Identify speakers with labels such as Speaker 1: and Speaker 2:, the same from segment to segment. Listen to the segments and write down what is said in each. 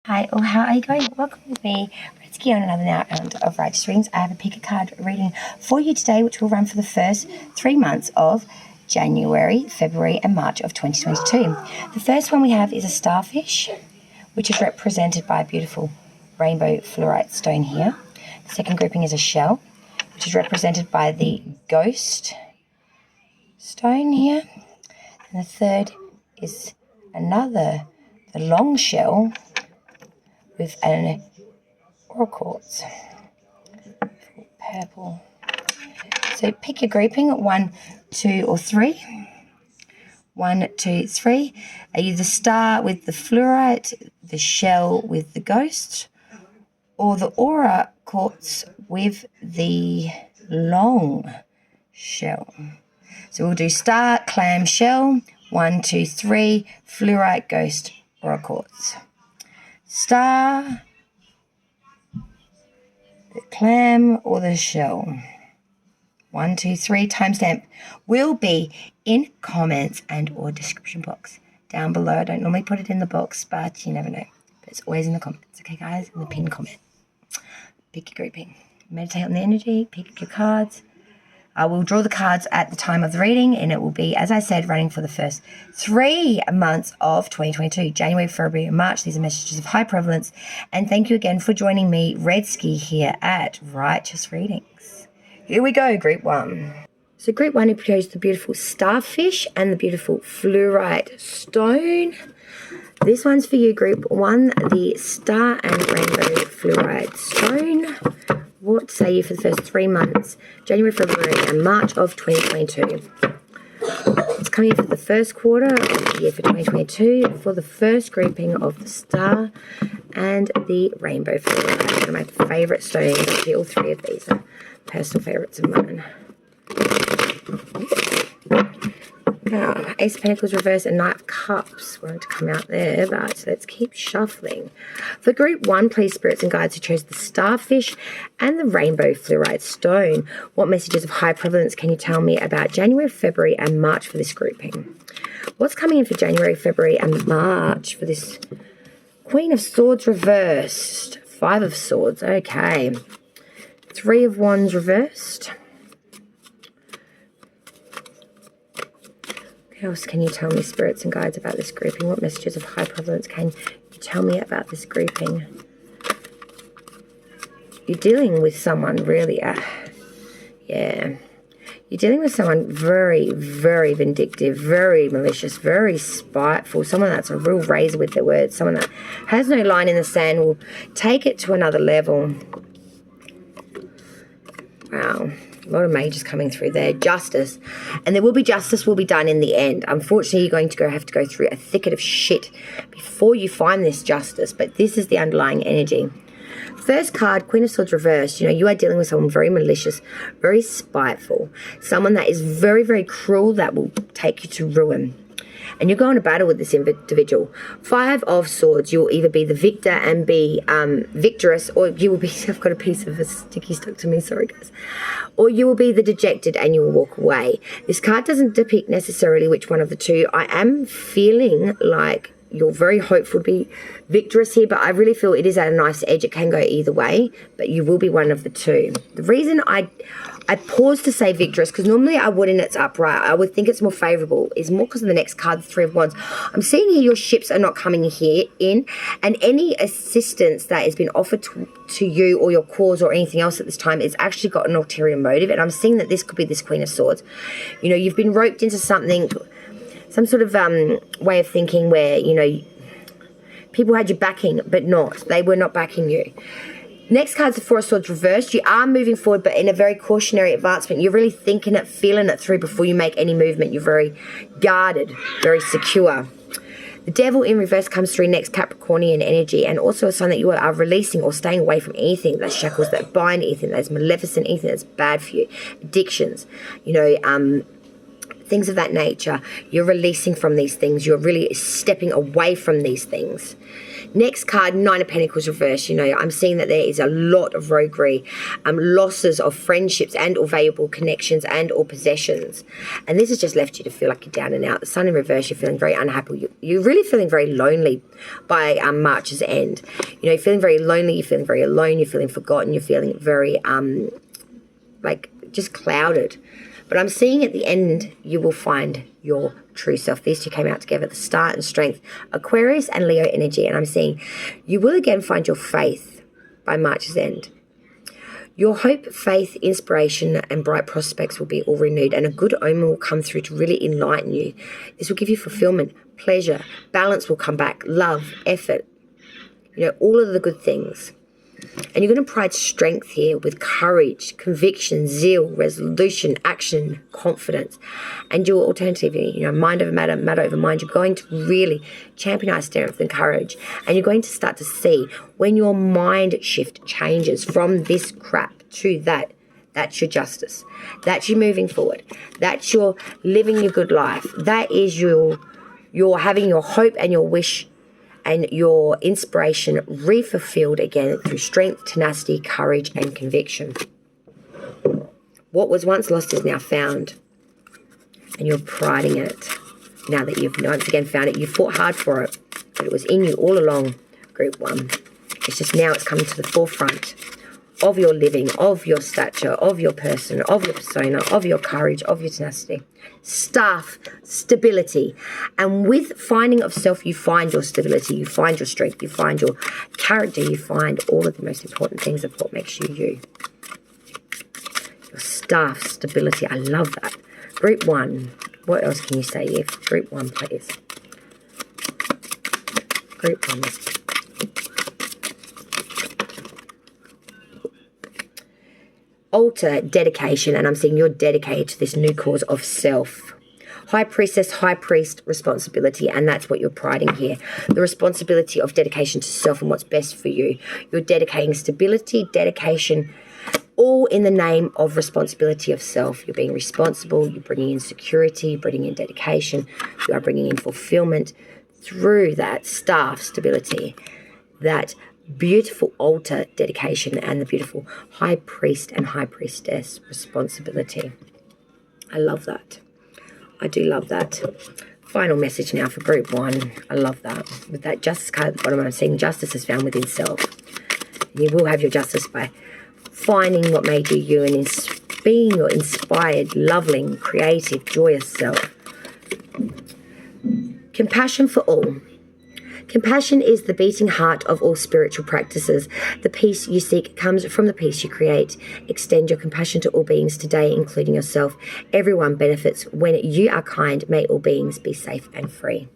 Speaker 1: Hi, or how are you going? Welcome with me, Redsky, on another round of Righteous Readings. I have a pick a card reading for you today, which will run for the first 3 months of January, February, and March of 2022. The first one we have is a starfish, which is represented by a beautiful rainbow fluorite stone here. The second grouping is a shell, which is represented by the ghost stone here. And the third is the long shell with an aura quartz, purple. So pick your grouping, 1, 2, or 3. 1, 2, 3. Are you the star with the fluorite, the shell with the ghost, or the aura quartz with the long shell? So we'll do star, clam, shell, 1, 2, 3, fluorite, ghost, aura quartz. Star, the clam, or the shell. 1, 2, 3. Timestamp will be in comments and or description box down below. I don't normally put it in the box, but you never know. But it's always in the comments, okay, guys? In the pinned comment. Pick your grouping. Meditate on the energy. Pick your cards. I will draw the cards at the time of the reading, and it will be, as I said, running for the first 3 months of 2022, January, February, and March. These are messages of high prevalence. And thank you again for joining me, Redsky, here at Righteous Readings. Here we go, Group 1. So Group 1, it shows the beautiful starfish and the beautiful fluorite stone. This one's for you, Group 1, the star and rainbow fluorite stone. What say you for the first 3 months, January, February, and March of 2022? It's coming in for the first quarter of the year for 2022 for the first grouping of the star and the rainbow fluorite. One of my favourite stones. Actually, all 3 of these are personal favourites of mine. Now, Ace of Pentacles reverse and Knight of Cups wanted to come out there, but let's keep shuffling. For Group 1, please, spirits and guides who chose the starfish and the rainbow fluorite stone. What messages of high prevalence can you tell me about January, February, and March for this grouping? What's coming in for January, February, and March for this Queen of Swords reversed? 5 of Swords, okay. 3 of Wands reversed. What else can you tell me, spirits and guides, about this grouping? What messages of high prevalence can you tell me about this grouping? You're dealing with someone really, yeah. You're dealing with someone very, very vindictive, very malicious, very spiteful, someone that's a real razor with their words, someone that has no line in the sand, will take it to another level. Wow. A lot of mages coming through there. Justice. And there will be justice will be done in the end. Unfortunately, you're going to have to go through a thicket of shit before you find this justice. But this is the underlying energy. First card, Queen of Swords reversed. You know, you are dealing with someone very malicious, very spiteful. Someone that is very, very cruel, that will take you to ruin. And you're going to battle with this individual. 5 of Swords, you'll either be the victor and be victorious, or you will be, I've got a piece of a sticky stuck to me, sorry guys. Or you will be the dejected and you will walk away. This card doesn't depict necessarily which one of the two. I am feeling like you're very hopeful to be victorious here, but I really feel it is at a nice edge. It can go either way, but you will be one of the two. The reason I paused to say victorious, because normally I wouldn't, it's upright, I would think it's more favourable, is more because of the next card, the 3 of Wands. I'm seeing here your ships are not coming here in, and any assistance that has been offered to you or your cause or anything else at this time is actually got an ulterior motive, and I'm seeing that this could be this Queen of Swords. You know, you've been roped into something, some sort of way of thinking where, you know, people had you backing, but they were not backing you. Next card's the 4 of Swords reversed. You are moving forward, but in a very cautionary advancement. You're really thinking it, feeling it through before you make any movement. You're very guarded, very secure. The Devil in reverse comes through next, Capricornian energy, and also a sign that you are releasing or staying away from anything that's shackles, that bind, anything that's maleficent, anything that's bad for you. Addictions, you know, things of that nature. You're releasing from these things. You're really stepping away from these things. Next card, Nine of Pentacles reverse. I'm seeing that there is a lot of roguery, losses of friendships and or valuable connections and or possessions. And this has just left you to feel like you're down and out. The Sun in reverse, you're feeling very unhappy. You're really feeling very lonely by March's end. You're feeling very lonely, you're feeling very alone, you're feeling forgotten, you're feeling very, just clouded. But I'm seeing at the end, you will find your true self. These two came out together, the Star and Strength, Aquarius and Leo energy. And I'm seeing you will again find your faith by March's end. Your hope, faith, inspiration, and bright prospects will be all renewed, and a good omen will come through to really enlighten you. This will give you fulfillment, pleasure, balance will come back, love, effort, all of the good things. And you're going to pride strength here with courage, conviction, zeal, resolution, action, confidence. And you're alternatively, mind over matter, matter over mind. You're going to really champion our strength and courage. And you're going to start to see when your mind shift changes from this crap to that. That's your justice. That's you moving forward. That's your living your good life. That is your having your hope and your wish and your inspiration re-fulfilled again through strength, tenacity, courage, and conviction. What was once lost is now found, and you're priding in it. Now that you've once again found it, you fought hard for it, but it was in you all along, Group 1. It's just now it's coming to the forefront of your living, of your stature, of your person, of your persona, of your courage, of your tenacity. Staff, stability. And with finding of self, you find your stability, you find your strength, you find your character, you find all of the most important things of what makes you you. Your staff, stability, I love that. Group 1, what else can you say? If Group 1, please. Group 1. Altar, dedication, and I'm seeing you're dedicated to this new cause of self. High priestess, high priest, responsibility, and that's what you're priding here. The responsibility of dedication to self and what's best for you. You're dedicating stability, dedication, all in the name of responsibility of self. You're being responsible, you're bringing in security, you're bringing in dedication, you are bringing in fulfillment through that staff, stability, that beautiful altar dedication, and the beautiful high priest and high priestess responsibility. I love that. I do love that. Final message now for Group 1. I love that. With that justice card at the bottom, I'm seeing justice is found within self. And you will have your justice by finding what made you you and being your inspired, loving, creative, joyous self. Compassion for all. Compassion is the beating heart of all spiritual practices. The peace you seek comes from the peace you create. Extend your compassion to all beings today, including yourself. Everyone benefits when you are kind. May all beings be safe and free.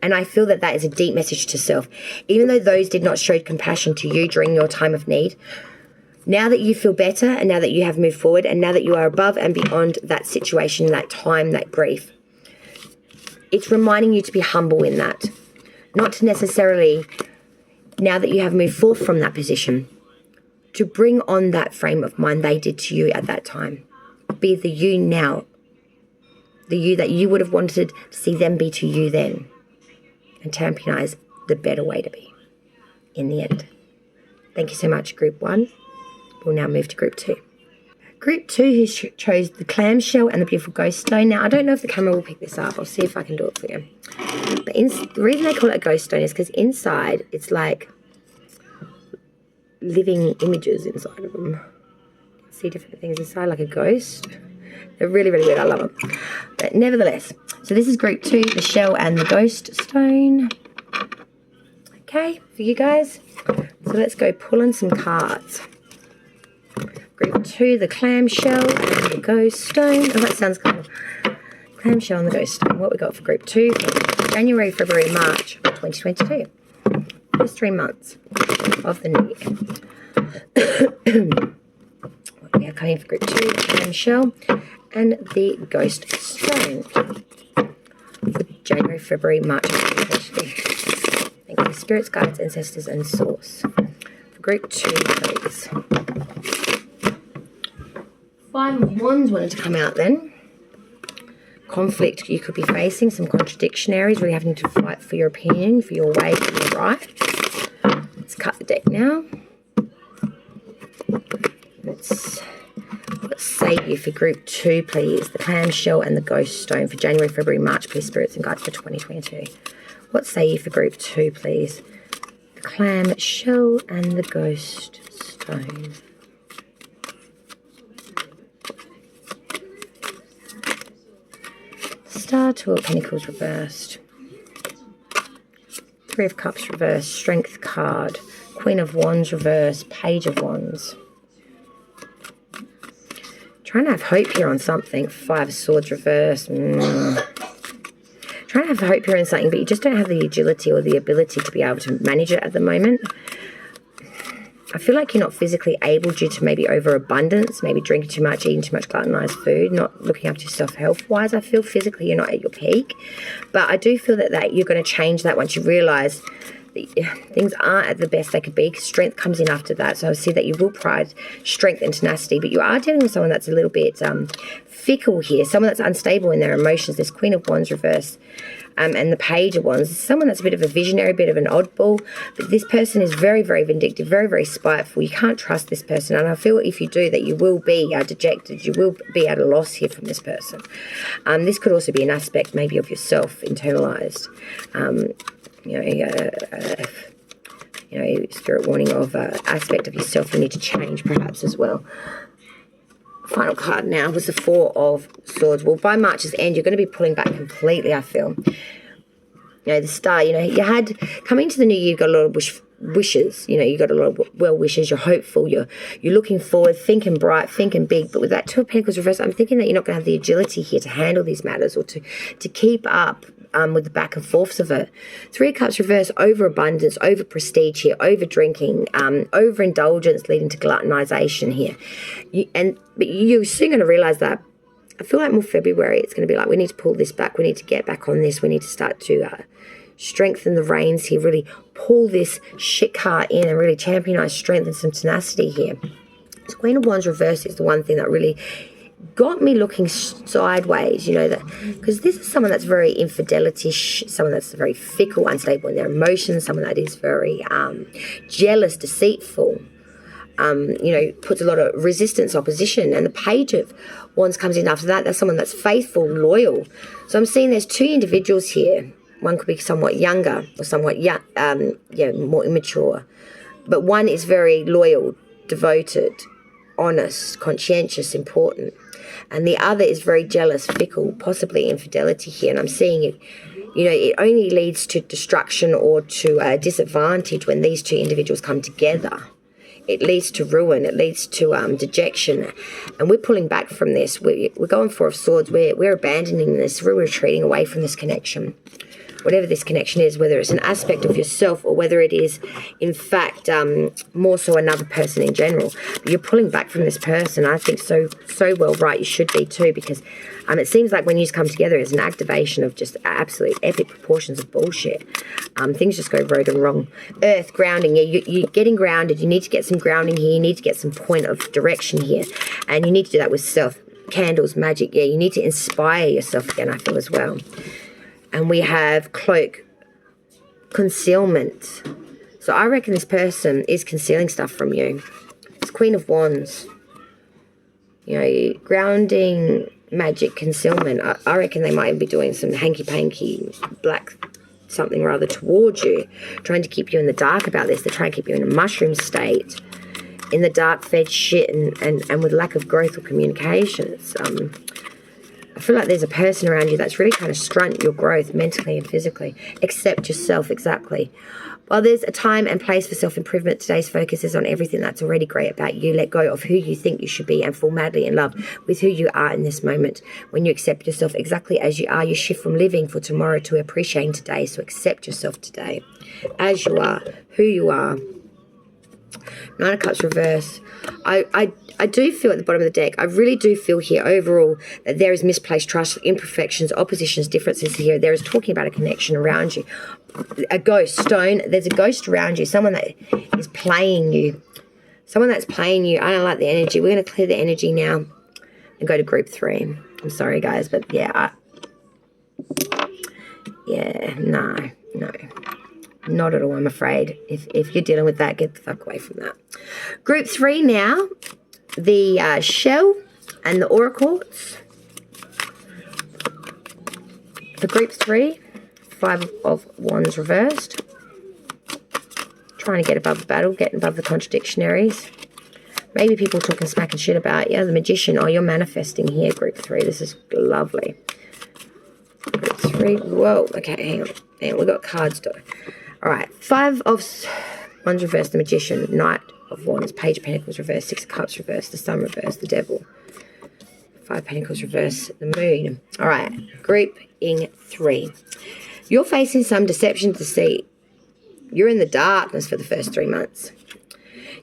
Speaker 1: And I feel that that is a deep message to self. Even though those did not show compassion to you during your time of need, now that you feel better and now that you have moved forward and now that you are above and beyond that situation, that time, that grief, it's reminding you to be humble in that. Not to necessarily, now that you have moved forth from that position, to bring on that frame of mind they did to you at that time. Be the you now, the you that you would have wanted to see them be to you then. And championize the better way to be in the end. Thank you so much, Group 1. We'll now move to Group 2. Group 2 who chose the clamshell and the beautiful ghost stone. Now, I don't know if the camera will pick this up. I'll see if I can do it for you. But the reason they call it a ghost stone is because inside it's like living images inside of them. You can see different things inside like a ghost. They're really, really weird. I love them. But nevertheless, so this is Group 2, the shell and the ghost stone. Okay, for you guys. So let's go pulling some cards. Group 2, the clamshell and the ghost stone. Oh, that sounds cool. Clamshell and the ghost stone. What we got for Group 2? January, February, March 2022. First 3 months of the new year. What we have coming for Group 2, the clamshell and the ghost stone. For January, February, March 2022. Thank you, spirits, guides, ancestors, and source. For Group 2, please. 5 of Wands wanted to come out then. conflict you could be facing, some contradiction areas, really having to fight for your opinion, for your way, for your right. Let's cut the deck now. Let's say you for group 2, please. The clamshell and the ghost stone for January, February, March, please, spirits and guides for 2022. What say you for group 2, please? The clamshell and the ghost stone. Star, Two of Pentacles reversed. Three of Cups reversed. Strength card. Queen of Wands reversed. Page of Wands. Trying to have hope here on something. Five of Swords reversed. Trying to have hope here on something, but you just don't have the agility or the ability to be able to manage it at the moment. I feel like you're not physically able due to maybe overabundance, maybe drinking too much, eating too much gluttonized food, not looking after yourself health-wise. I feel physically you're not at your peak. But I do feel that you're going to change that once you realise things aren't at the best they could be, because strength comes in after that. So I see that you will pride strength and tenacity, but you are dealing with someone that's a little bit fickle here, someone that's unstable in their emotions. This Queen of Wands reverse and the Page of Wands, someone that's a bit of a visionary, a bit of an oddball, but this person is very, very vindictive, very, very spiteful. You can't trust this person, and I feel if you do that, you will be dejected, you will be at a loss here from this person. This could also be an aspect maybe of yourself internalized. Spirit warning of aspect of yourself you need to change perhaps as well. Final card now was the Four of Swords. Well, by March's end, you're going to be pulling back completely, I feel. The Star, you had, coming to the new year, you've got a lot of wishes. You got a lot of well wishes. You're hopeful. You're looking forward, thinking bright, thinking big. But with that Two of Pentacles reversed, I'm thinking that you're not going to have the agility here to handle these matters or to keep up with the back and forths of it. Three of Cups reverse, overabundance, over prestige here, over drinking, overindulgence leading to gluttonization here. But you're soon going to realize that. I feel like more February, it's going to be like, we need to pull this back. We need to get back on this. We need to start to strengthen the reins here, really pull this shit cart in and really championize strength and some tenacity here. So Queen of Wands reverse is the one thing that really got me looking sideways, because this is someone that's very infidelity-ish, someone that's very fickle, unstable in their emotions, someone that is very jealous, deceitful, puts a lot of resistance, opposition. And the Page of Wands comes in after that. That's someone that's faithful, loyal. So I'm seeing there's two individuals here. One could be somewhat younger or somewhat more immature. But one is very loyal, devoted, honest, conscientious, important. And the other is very jealous, fickle, possibly infidelity here. And I'm seeing it, it only leads to destruction or to disadvantage when these two individuals come together. It leads to ruin. It leads to dejection. And we're pulling back from this. We're going Four of Swords. We're abandoning this. We're retreating away from this connection. Whatever this connection is, whether it's an aspect of yourself or whether it is, in fact, more so another person in general. But you're pulling back from this person. I think so well right. You should be too, because it seems like when you come together, it's an activation of just absolute epic proportions of bullshit. Things just go road and wrong. Earth, grounding. Yeah, you're getting grounded. You need to get some grounding here. You need to get some point of direction here. And you need to do that with self. Candles, magic. Yeah, you need to inspire yourself again, I feel, as well. And we have Cloak, concealment. So I reckon this person is concealing stuff from you. It's Queen of Wands. Grounding, magic, concealment. I reckon they might be doing some hanky-panky, black something rather towards you, trying to keep you in the dark about this. They're trying to keep you in a mushroom state, in the dark, fed shit, and with lack of growth or communication. It's I feel like there's a person around you that's really trying to stunt your growth mentally and physically. Accept yourself, exactly. While there's a time and place for self-improvement, today's focus is on everything that's already great about you. Let go of who you think you should be and fall madly in love with who you are in this moment. When you accept yourself exactly as you are, you shift from living for tomorrow to appreciating today. So accept yourself today as you are, who you are. Nine of Cups reverse. I do feel at the bottom of the deck, I really do feel here overall that there is misplaced trust, imperfections, oppositions, differences here. There is talking about a connection around you. A ghost, stone, there's a ghost around you, someone that is playing you. Someone that's playing you. I don't like the energy. We're going to clear the energy now and go to group 3. I'm sorry, guys, but yeah, Yeah, no. Not at all, I'm afraid. If you're dealing with that, get the fuck away from that. Group 3 now. The shell and the aura quartz. For group 3, 5 of Wands reversed. Trying to get above the battle, getting above the contradictionaries. Maybe people talking smack and shit about you. The Magician, oh, you're manifesting here, group 3. This is lovely. Group 3, whoa, okay, hang on. We've got cards though. All right, 5 of Wands reversed, the Magician, Knight of Wands, Page of Pentacles reversed, 6 of Cups reversed, the Sun reversed, the Devil. 5 of Pentacles reversed, the Moon. All right, grouping 3. You're facing some deception, deceit. You're in the darkness for the first 3 months.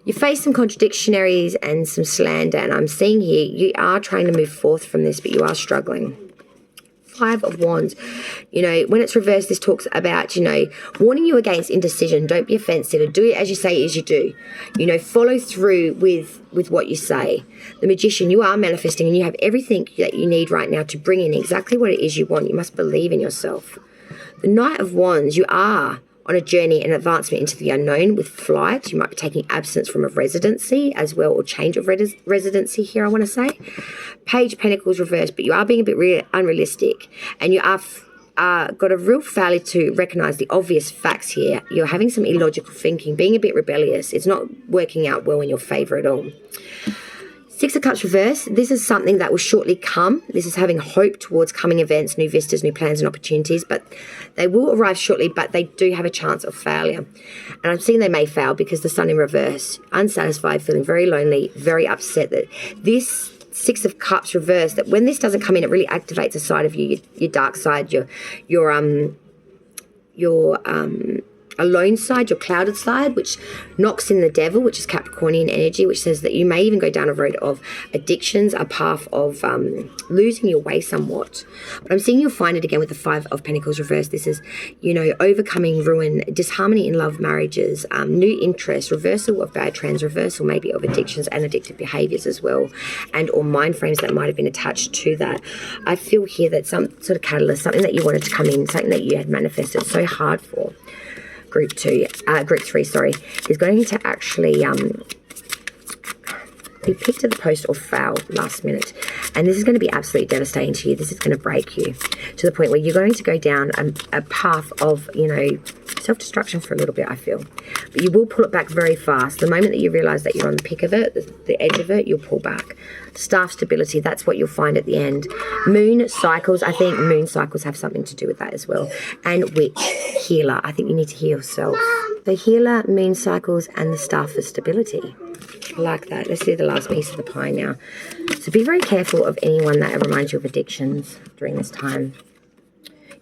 Speaker 1: You face some contradictionaries and some slander, and I'm seeing here you are trying to move forth from this, but you are struggling. 5 of Wands, you know, when it's reversed, this talks about, you know, warning you against indecision. Don't be offensive. Do it as you say as you do. You know, follow through with what you say. The Magician, you are manifesting and you have everything that you need right now to bring in exactly what it is you want. You must believe in yourself. The Knight of Wands, you are on a journey and advancement into the unknown with flight. You might be taking absence from a residency as well, or change of residency here, I want to say. Page of Pentacles reversed, but you are being a bit unrealistic, and you are got a real failure to recognize the obvious facts here. You're having some illogical thinking, being a bit rebellious. It's not working out well in your favor at all. 6 of Cups reversed. This is something that will shortly come. This is having hope towards coming events, new vistas, new plans and opportunities, but they will arrive shortly, but they do have a chance of failure. And I'm seeing they may fail because the Sun in reverse, unsatisfied, feeling very lonely, very upset that this 6 of Cups reversed, that when this doesn't come in, it really activates a side of you, your dark side, your alone side, your clouded side, which knocks in the Devil, which is Capricornian energy, which says that you may even go down a road of addictions, a path of losing your way somewhat. But I'm seeing you'll find it again with the 5 of Pentacles reversed. This is, you know, overcoming ruin, disharmony in love marriages, new interest, reversal of bad trends, reversal maybe of addictions and addictive behaviors as well, and or mind frames that might have been attached to that. I feel here that some sort of catalyst, something that you wanted to come in, something that you had manifested so hard for. Group 3, is going to actually be picked at the post or fail last minute. And this is going to be absolutely devastating to you. This is going to break you to the point where you're going to go down a path of, you know, self-destruction for a little bit, I feel. But you will pull it back very fast. The moment that you realize that you're on the peak of it, the edge of it, you'll pull back. Staff stability, that's what you'll find at the end. Moon cycles, I think moon cycles have something to do with that as well. And witch, healer, I think you need to heal yourself. The healer, moon cycles, and the staff for stability. I like that. Let's do the last piece of the pie now. So be very careful of anyone that reminds you of addictions during this time.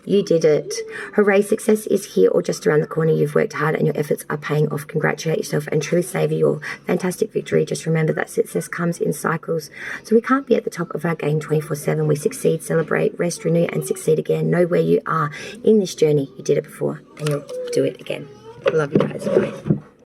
Speaker 1: You did it. Hooray, success is here or just around the corner. You've worked hard and your efforts are paying off. Congratulate yourself and truly savor your fantastic victory. Just remember that success comes in cycles. So we can't be at the top of our game 24/7. We succeed, celebrate, rest, renew, and succeed again. Know where you are in this journey. You did it before and you'll do it again. Love you guys. Bye.